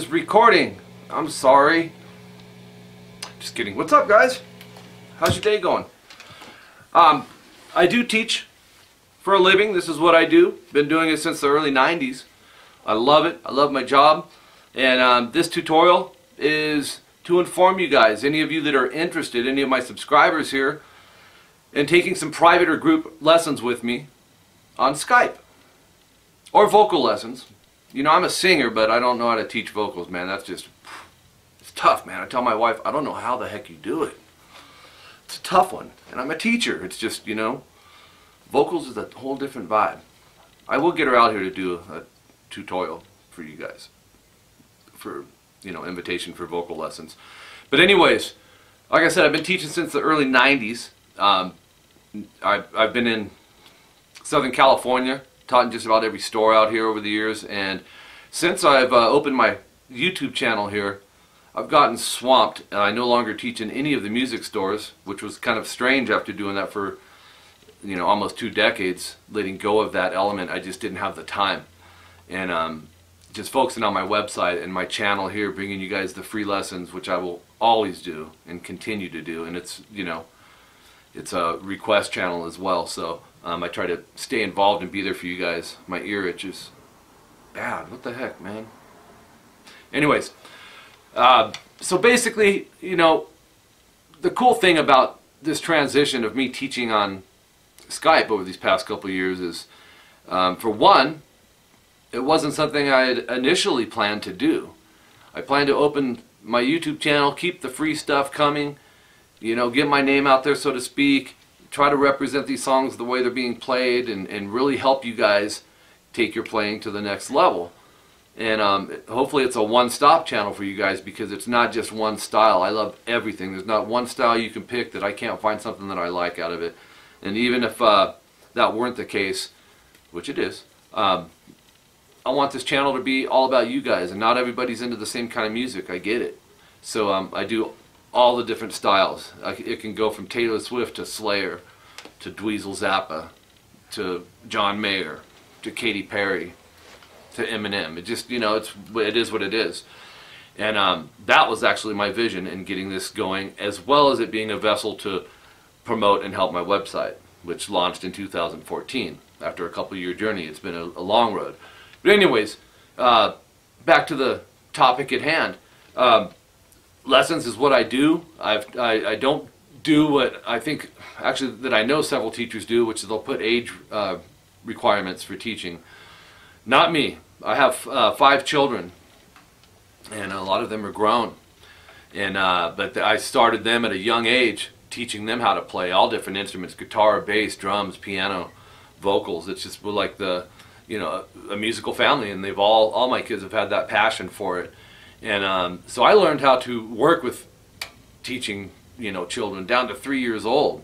is recording. I'm sorry. Just kidding. What's up, guys? How's your day going? I do teach for a living. This is what I do. Been doing it since the early 90s. I love it. I love my job. And this tutorial is to inform you guys, any of you that are interested, any of my subscribers here, in taking some private or group lessons with me on Skype. Or vocal lessons. You know, I'm a singer, but I don't know how to teach vocals, man. That's just, it's tough, man. I tell my wife, I don't know how the heck you do it. It's a tough one. And I'm a teacher. It's just, you know, vocals is a whole different vibe. I will get her out here to do a tutorial for you guys. For, you know, invitation for vocal lessons. But anyways, like I said, I've been teaching since the early 90s. I've been in Southern California, taught in just about every store out here over the years, and since I've opened my YouTube channel here, I've gotten swamped, and I no longer teach in any of the music stores, which was kind of strange after doing that for, you know, almost 2 decades, letting go of that element. I just didn't have the time, and just focusing on my website and my channel here, bringing you guys the free lessons, which I will always do and continue to do, and it's, you know, it's a request channel as well, so I try to stay involved and be there for you guys. My ear itches bad. What the heck, man? Anyways, so basically, you know, the cool thing about this transition of me teaching on Skype over these past couple of years is, for one, it wasn't something I had initially planned to do. I planned to open my YouTube channel, keep the free stuff coming, you know, get my name out there, so to speak, try to represent these songs the way they're being played, and really help you guys take your playing to the next level. And hopefully it's a one-stop channel for you guys, because it's not just one style. I love everything. There's not one style you can pick that I can't find something that I like out of it. And even if that weren't the case, which it is, I want this channel to be all about you guys, and not everybody's into the same kind of music. I get it. So I do all the different styles. It can go from Taylor Swift to Slayer, to Dweezil Zappa, to John Mayer, to Katy Perry, to Eminem. It just, you know, it is what it is. And that was actually my vision in getting this going, as well as it being a vessel to promote and help my website, which launched in 2014. After a couple-year journey, it's been a long road. But anyways, back to the topic at hand. Lessons is what I do. I don't do what I think, actually, that I know several teachers do, which is they'll put age requirements for teaching. Not me. I have 5 children, and a lot of them are grown. And but I started them at a young age, teaching them how to play all different instruments: guitar, bass, drums, piano, vocals. It's just like the, you know, a musical family, and they've all my kids have had that passion for it. And so I learned how to work with teaching, you know, children down to 3 years old,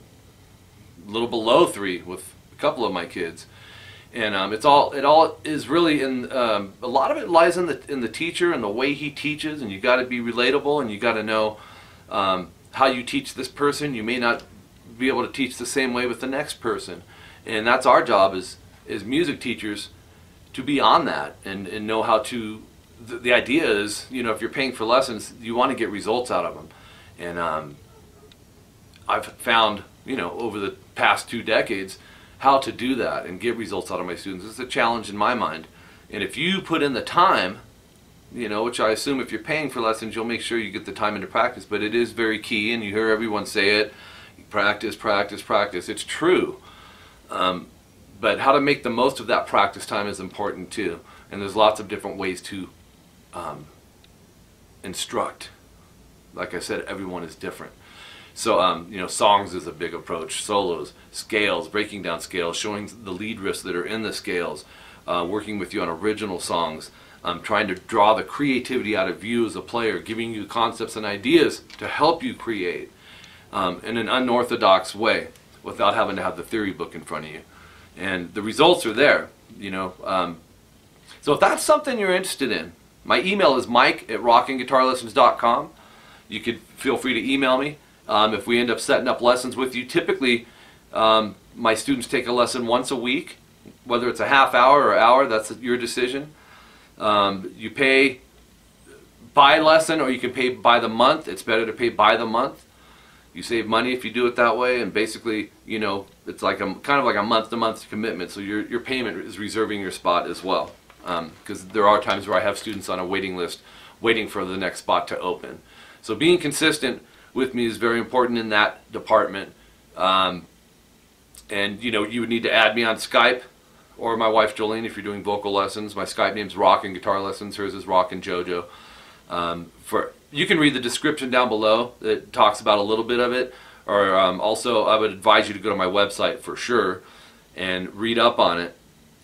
a little below 3 with a couple of my kids. And it all is really in, a lot of it lies in the teacher and the way he teaches, and you got to be relatable, and you got to know how you teach this person. You may not be able to teach the same way with the next person, and that's our job as music teachers, to be on that and know how to. The idea is, you know, if you're paying for lessons, you want to get results out of them. And I've found, you know, over the past 2 decades, how to do that and get results out of my students. It's a challenge in my mind. And if you put in the time, you know, which I assume if you're paying for lessons, you'll make sure you get the time into practice. But it is very key, and you hear everyone say it, practice, practice, practice. It's true. But how to make the most of that practice time is important too. And there's lots of different ways to instruct. Like I said, everyone is different. So you know, songs is a big approach, solos, scales, breaking down scales, showing the lead riffs that are in the scales, working with you on original songs, trying to draw the creativity out of you as a player, giving you concepts and ideas to help you create in an unorthodox way, without having to have the theory book in front of you. And the results are there, you know. So if that's something you're interested in, my email is mike@rockinguitarlessons.com. You could feel free to email me. If we end up setting up lessons with you, typically my students take a lesson once a week, whether it's a half hour or hour, that's your decision. You pay by lesson or you can pay by the month. It's better to pay by the month. You save money if you do it that way, and basically, you know, it's like kind of like a month-to-month commitment. So your payment is reserving your spot as well, because there are times where I have students on a waiting list waiting for the next spot to open. So being consistent with me is very important in that department. And you know, you would need to add me on Skype, or my wife Jolene if you're doing vocal lessons. My Skype name's Rockin Guitar Lessons. Hers is Rockin Jojo. You can read the description down below that talks about a little bit of it. Or also, I would advise you to go to my website for sure and read up on it.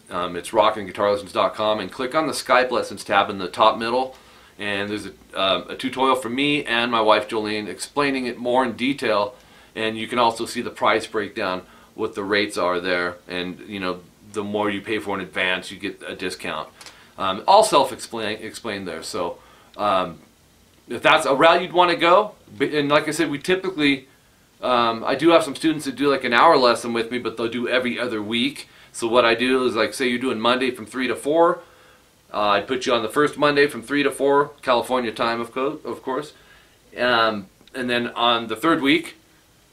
It's rockinguitarlessons.com, and click on the Skype lessons tab in the top middle. And there's a tutorial from me and my wife Jolene explaining it more in detail. And you can also see the price breakdown, what the rates are there, and you know, the more you pay for in advance, you get a discount. All self-explained there. So if that's a route you'd want to go, and like I said, we typically, I do have some students that do like an hour lesson with me, but they'll do every other week. So what I do is, like, say you're doing Monday from 3 to 4, I put you on the first Monday from 3 to 4, California time, of course. And then on the third week,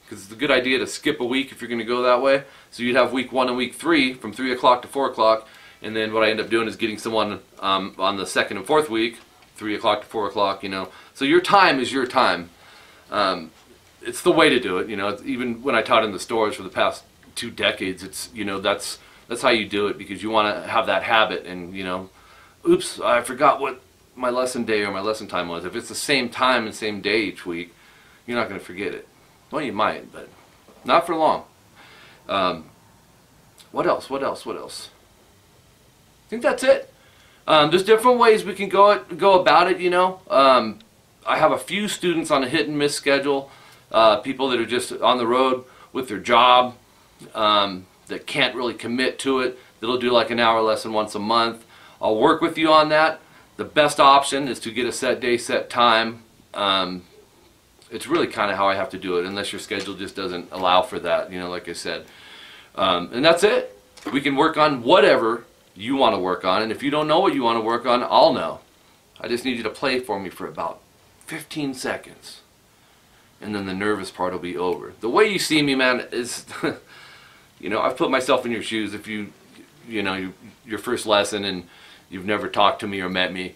because it's a good idea to skip a week if you're going to go that way. So you'd have week 1 and week 3 from 3 o'clock to 4 o'clock. And then what I end up doing is getting someone on the second and fourth week, 3 o'clock to 4 o'clock, you know. So your time is your time. It's the way to do it, you know. Even when I taught in the stores for the past 2 decades, it's, you know, that's how you do it, because you want to have that habit. And, you know, oops, I forgot what my lesson day or my lesson time was. If it's the same time and same day each week, you're not going to forget it. Well, you might, but not for long. What else? I think that's it. There's different ways we can go about it, you know. I have a few students on a hit and miss schedule, people that are just on the road with their job, that can't really commit to it. That'll do like an hour lesson once a month. I'll work with you on that. The best option is to get a set day, set time. It's really kind of how I have to do it, unless your schedule just doesn't allow for that, you know, like I said. And that's it. We can work on whatever you want to work on, and if you don't know what you want to work on, I'll know. I just need you to play for me for about 15 seconds, and then the nervous part will be over. The way you see me, man, is, you know, I've put myself in your shoes. If you know, your first lesson and you've never talked to me or met me,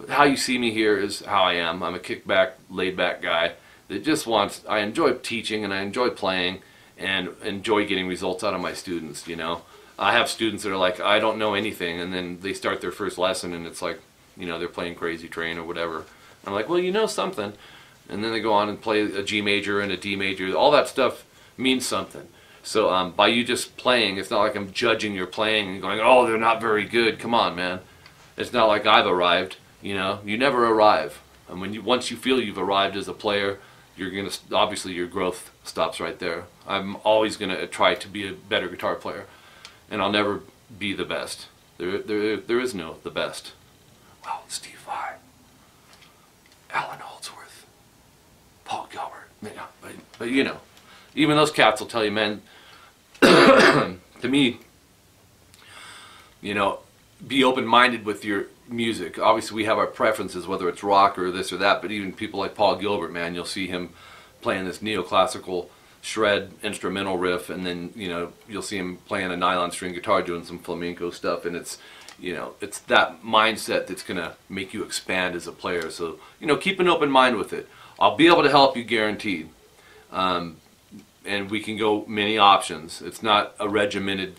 how you see me here is how I am. I'm a kickback, laid-back guy that just wants, I enjoy teaching and I enjoy playing and enjoy getting results out of my students, you know. I have students that are like, I don't know anything, and then they start their first lesson and it's like, you know, they're playing Crazy Train or whatever. I'm like, well, you know something. And then they go on and play a G major and a D major. All that stuff means something. So by you just playing, it's not like I'm judging your playing and going, oh, they're not very good. Come on, man. It's not like I've arrived. You know, you never arrive. And once you feel you've arrived as a player, you're gonna, obviously your growth stops right there. I'm always gonna try to be a better guitar player, and I'll never be the best. There is no the best. Well, Steve Vai, Alan Holdsworth, Paul Gilbert, yeah, but you know, even those cats will tell you, man. To me, you know, be open-minded with your music. Obviously we have our preferences, whether it's rock or this or that, but even people like Paul Gilbert, man, you'll see him playing this neoclassical shred instrumental riff, and then, you know, you'll see him playing a nylon string guitar doing some flamenco stuff, and it's, you know, it's that mindset that's gonna make you expand as a player. So, you know, keep an open mind with it. I'll be able to help you, guaranteed. And we can go many options. It's not a regimented,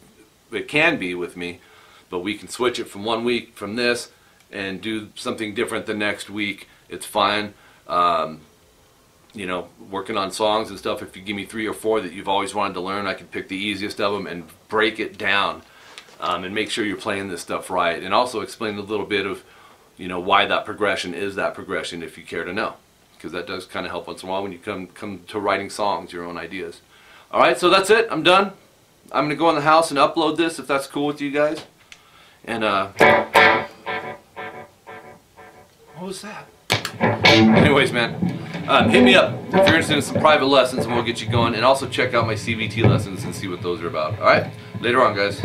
it can be with me, but we can switch it from 1 week from this and do something different the next week. It's fine. You know, working on songs and stuff, if you give me 3 or 4 that you've always wanted to learn, I can pick the easiest of them and break it down, and make sure you're playing this stuff right, and also explain a little bit of, you know, why that progression is that progression, if you care to know, because that does kind of help once in a while when you come to writing songs, your own ideas. Alright, so that's it. I'm done. I'm going to go in the house and upload this, if that's cool with you guys. And what was that? Anyways, man, hit me up if you're interested in some private lessons, and we'll get you going. And also check out my CVT lessons and see what those are about. Alright? Later on, guys.